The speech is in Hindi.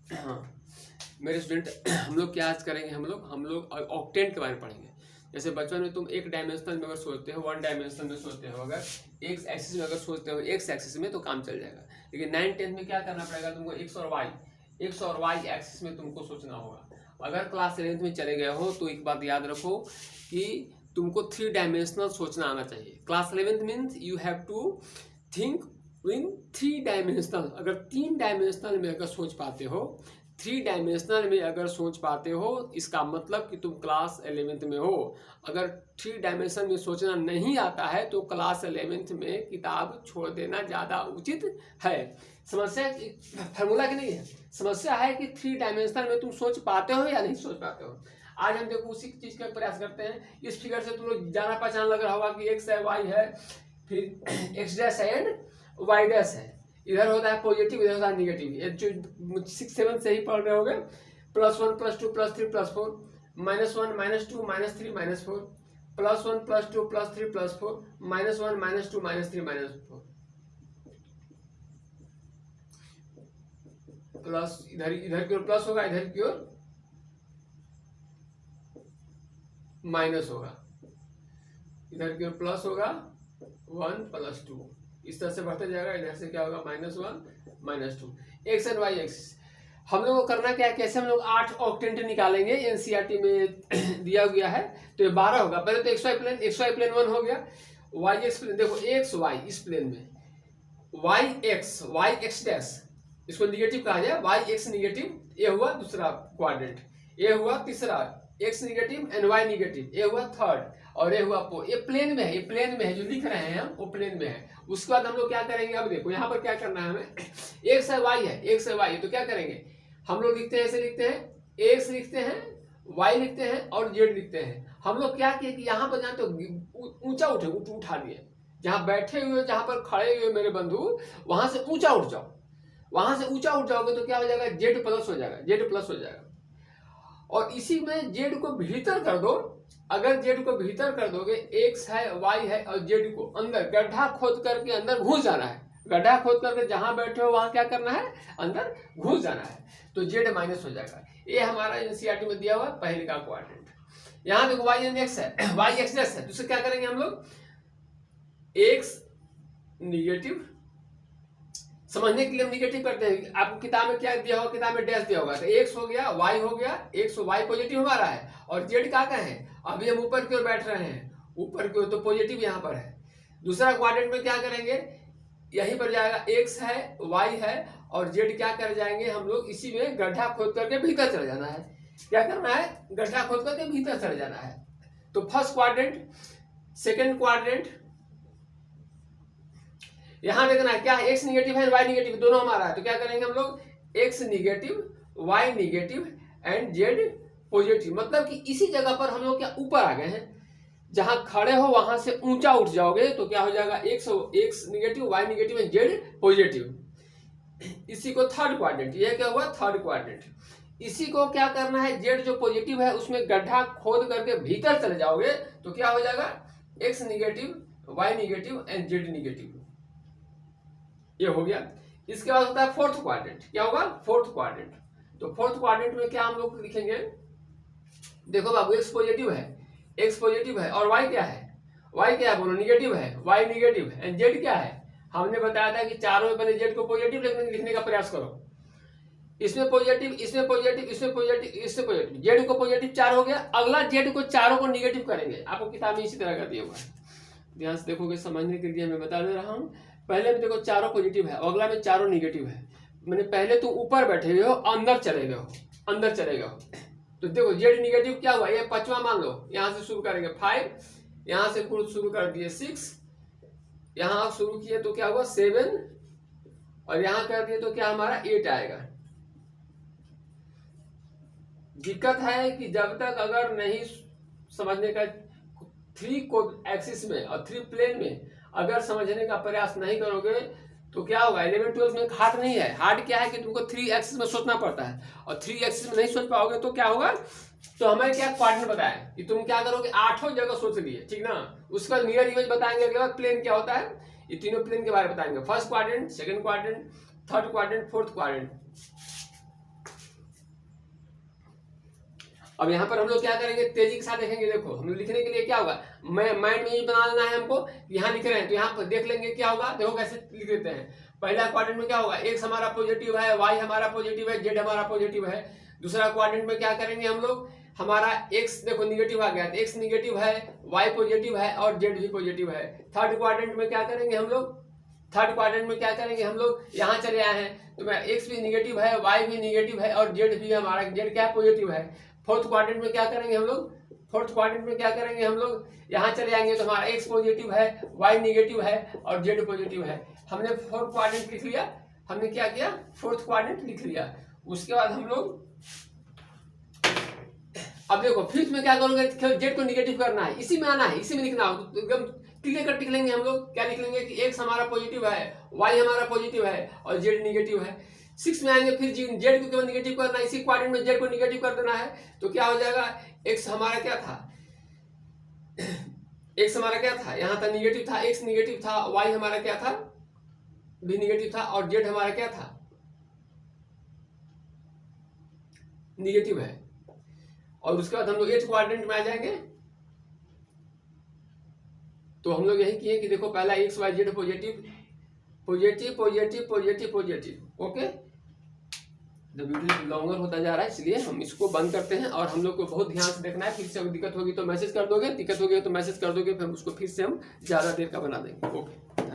हाँ मेरे स्टूडेंट, हम लोग क्या आज करेंगे, हम लोग ऑक्टेंट के बारे में पढ़ेंगे। जैसे बचपन में तुम एक डायमेंशनल में अगर सोचते हो, वन डायमेंशनल में सोचते हो, अगर एक्स एक्सिस में अगर सोचते हो एक्स एक्सिस में, तो काम चल जाएगा। लेकिन 9th-10th में क्या करना पड़ेगा तुमको, एक्स और वाई एक्सिस में तुमको सोचना होगा। अगर क्लास 11th में चले गए हो तो एक बात याद रखो कि तुमको 3 डायमेंशनल सोचना आना चाहिए। Class 11th means you have to think in 3 dimensional. अगर 3 डायमेंशनल में अगर सोच पाते हो, 3 डायमेंशनल में अगर सोच पाते हो, इसका मतलब कि तुम क्लास 11th में हो। अगर 3 डायमेंशन में सोचना नहीं आता है तो क्लास 11th में किताब छोड़ देना ज़्यादा उचित है। समस्या फार्मूला की नहीं है, समस्या है कि 3 डायमेंशनल में तुम सोच पाते हो या नहीं सोच पाते हो। आज हम देखो उसी चीज़ का प्रयास करते हैं। इस फिगर से तुम लोग जाना पहचान लग रहा होगा कि एक्स है, वाई है, फिर एक्स डैश है एंड वाई डैश है। इधर होता है पॉजिटिव, इधर होता है निगेटिव। ये जो 6-7 से ही पढ़ रहे होगे। +1 +2 +3 +4, -1 -2 -3 -4, +1 +2 +3 +4, -1 -2 -3 -4, प्लस इधर की ओर प्लस होगा, इधर की ओर माइनस होगा। इधर की ओर प्लस होगा 1 + 2, इस तरह से बढ़ते जाएगा। इधर से क्या होगा, -1 -2। एक्स एंड वाई एक्सिस हम लोग को करना क्या है, कैसे हम लोग 8 ऑक्टेंट निकालेंगे, एनसीईआरटी में दिया गया है। तो ये 12 होगा। पहले तो एक्स वाई प्लेन 1 हो गया, वाई एक्स प्लेन, देखो एक्स वाई इस प्लेन में, वाई एक्स डैश, इसको निगेटिव कहा जाए, वाई एक्स निगेटिव, ये हुआ दूसरा क्वाड्रेंट, ये हुआ तीसरा, x negative and y negative, ये हुआ थर्ड, और ये हुआ ये प्लेन में है, ये प्लेन में है, जो लिख रहे हैं हम वो प्लेन में है। उसके बाद हम लोग क्या करेंगे, अब देखो यहाँ पर क्या करना है हमें, एक्स है वाई है, एक्स है वाई, तो क्या करेंगे हम लोग, लिखते हैं ऐसे, लिखते हैं एक्स लिखते हैं, वाई लिखते हैं और जेड लिखते हैं। हम लोग क्या किए कि यहाँ पर जानते हो ऊंचा उठा दिए, जहाँ बैठे हुए, जहाँ पर खड़े हुए मेरे बंधु, वहां से ऊंचा उठ जाओ। वहां से ऊंचा उठ जाओगे तो क्या हो जाएगा, जेड प्लस हो जाएगा, जेड प्लस हो जाएगा। और इसी में जेड को भीतर कर दो। अगर जेड को भीतर कर दोगे, एक्स है वाई है और जेड को अंदर गड्ढा खोद करके अंदर घुस जाना है। गड्ढा खोद करके जहां बैठे हो वहां क्या करना है, अंदर घुस जाना है, तो जेड माइनस हो जाएगा। ये हमारा एनसीईआरटी में दिया हुआ पहले का क्वाड्रेंट। यहाँ देखो वाई एंड एक्स है, वाई एक्स डैश है, तो क्या करेंगे हम लोग, एक्स निगेटिव, समझने के लिए हम निगेटिव करते हैं। आपको किताब में क्या दिया होगा, किताब में डैश दिया होगा, तो एक्स हो गया, वाई हो गया, एक्स वाई पॉजिटिव हमारा है, और जेड का है, अभी हम ऊपर की ओर बैठ रहे हैं, ऊपर की ओर, तो पॉजिटिव यहाँ पर है। दूसरा क्वाड्रेंट में क्या करेंगे, यहीं पर जाएगा, एक्स है वाई है और जेड क्या कर जाएंगे हम लोग, इसी में गड्ढा खोद करके भीतर चले जाना है। क्या करना है, गड्ढा खोद करके भीतर चले जाना है। तो फर्स्ट क्वाड्रेंट, सेकेंड क्वाड्रेंट, यहां देखना है क्या, एक्स निगेटिव है वाई निगेटिव, दोनों हमारा है, तो क्या करेंगे हम लोग, x negative y negative and z positive. मतलब कि इसी जगह पर हम लोग क्या ऊपर आ गए हैं, जहां खड़े हो वहां से ऊंचा उठ जाओगे तो क्या हो जाएगा, x negative y negative and z positive. इसी को थर्ड क्वाड्रेंट, यह क्या हुआ, थर्ड क्वाड्रेंट। इसी को क्या करना है, जेड जो पॉजिटिव है उसमें गड्ढा खोद करके भीतर चले जाओगे तो क्या हो जाएगा, x negative y negative and z negative, ये हो गया। इसके बाद होता है फोर्थ क्वाड्रेंट, क्या होगा, फोर्थ क्वाड्रेंट। तो फोर्थ क्वाड्रेंट में क्या हम लोग लिखेंगे, देखो बाबू एक्स पॉजिटिव है और वाई क्या है, वाई क्या है बोलो, निगेटिव है, वाई निगेटिव है एंड जेड क्या है, हमने बताया था कि चारों में पहले जेड को पॉजिटिव लिखने का प्रयास करो। इसमें पॉजिटिव, इसमें पॉजिटिव, इसमें पॉजिटिव, इससे पॉजिटिव, जेड को पॉजिटिव 4 हो गया। अगला जेड को चारों को निगेटिव करेंगे, आपको किताब में इसी तरह का दिया हुआ है, ध्यान से देखोगे, समझने के लिए मैं बता दे रहा हूँ। पहले में देखो चारों पॉजिटिव है, अगला में चारों निगेटिव है। मैंने पहले तो ऊपर बैठे हुए हो, अंदर चले गए हो, अंदर चले गए हो, तो देखो जेड निगेटिव क्या हुआ, ये 5वां मान लो, यहां से शुरू करेंगे 5, यहां से शुरू कर दिए 6, यहां शुरू किए तो क्या हुआ 7, और यहां कर दिए तो क्या हमारा 8 आएगा। दिक्कत है कि जब तक अगर नहीं समझने का 3 को एक्सिस में और 3 प्लेन में अगर समझने का प्रयास नहीं करोगे तो क्या होगा, 11-12 में हार्ड नहीं है। हार्ड क्या है कि तुमको 3 एक्सिस में सोचना पड़ता है, और 3 एक्सिस में नहीं सोच पाओगे तो क्या होगा, तो हमें क्या क्वाड्रेंट बताया कि तुम क्या करोगे, 8 जगह सोच लिए, ठीक ना। उसका मिरर इमेज बताएंगे, अगले बार प्लेन क्या होता है, ये तीनों प्लेन के बारे में बताएंगे, first quadrant, second quadrant, third quadrant, fourth quadrant. अब यहाँ पर हम लोग क्या करेंगे, तेजी के साथ देखेंगे। देखो हम लोग लिखने के लिए क्या होगा, मैं माइंड में ये बना लेना है हमको, यहाँ लिख रहे हैं तो यहाँ पर देख लेंगे क्या होगा। देखो कैसे लिख देते हैं, पहला क्वाड्रेंट में क्या होगा, एक्स हमारा पॉजिटिव है, वाई हमारा पॉजिटिव है, जेड हमारा पॉजिटिव है। दूसरा क्वाड्रेंट में क्या करेंगे हम लोग, हमारा एक्स देखो निगेटिव आ गया, तो एक्स निगेटिव है, वाई पॉजिटिव है और जेड भी पॉजिटिव है। थर्ड क्वाड्रेंट में क्या करेंगे हम लोग, थर्ड क्वाड्रेंट में क्या करेंगे हम लोग, यहाँ चले आए हैं तो मैं एक्स भी निगेटिव है, वाई भी निगेटिव है और जेड भी हमारा, जेड क्या पॉजिटिव है। फोर्थ क्वाड्रेंट में क्या करेंगे हम लोग, फोर्थ क्वाड्रेंट में क्या करेंगे हम लोग, यहाँ चले आएंगे तो हमारा एक्स पॉजिटिव है, वाई निगेटिव है और जेड पॉजिटिव है। हमने फोर्थ क्वाड्रेंट लिख लिया, हमने क्या किया, फोर्थ क्वाड्रेंट लिख लिया। उसके बाद हम लोग अब देखो फिफ्थ में क्या करोगे, जेड को निगेटिव करना है, इसी में आना है, इसी में लिखना हो तो एकदम क्लियर कट लिख लेंगे हम लोग। क्या लिख लेंगे कि एक्स हमारा पॉजिटिव है, वाई हमारा पॉजिटिव है और जेड निगेटिव है। सिक्स में आएंगे फिर जेड को केवल निगेटिव करना है, इसी क्वाड्रेंट में जेड को निगेटिव कर देना है। तो क्या हो जाएगा, एक्स हमारा क्या था, एक्स हमारा क्या था, यहाँ था निगेटिव था, एक्स निगेटिव था, वाई हमारा क्या था, भी निगेटिव था और जेड हमारा क्या था, निगेटिव है। और उसके बाद हम लोग एथ क्वाड्रेंट में आ जाएंगे तो हम लोग यही किए कि देखो पहला x y z positive positive positive positive positive. Okay, the video longer होता जा रहा है इसलिए हम इसको बंद करते हैं और हम लोग को बहुत ध्यान से देखना है। फिर से अगर दिक्कत होगी तो मैसेज कर दोगे, दिक्कत होगी तो मैसेज कर दोगे, फिर उसको फिर से हम ज़्यादा देर का बना देंगे। ओके।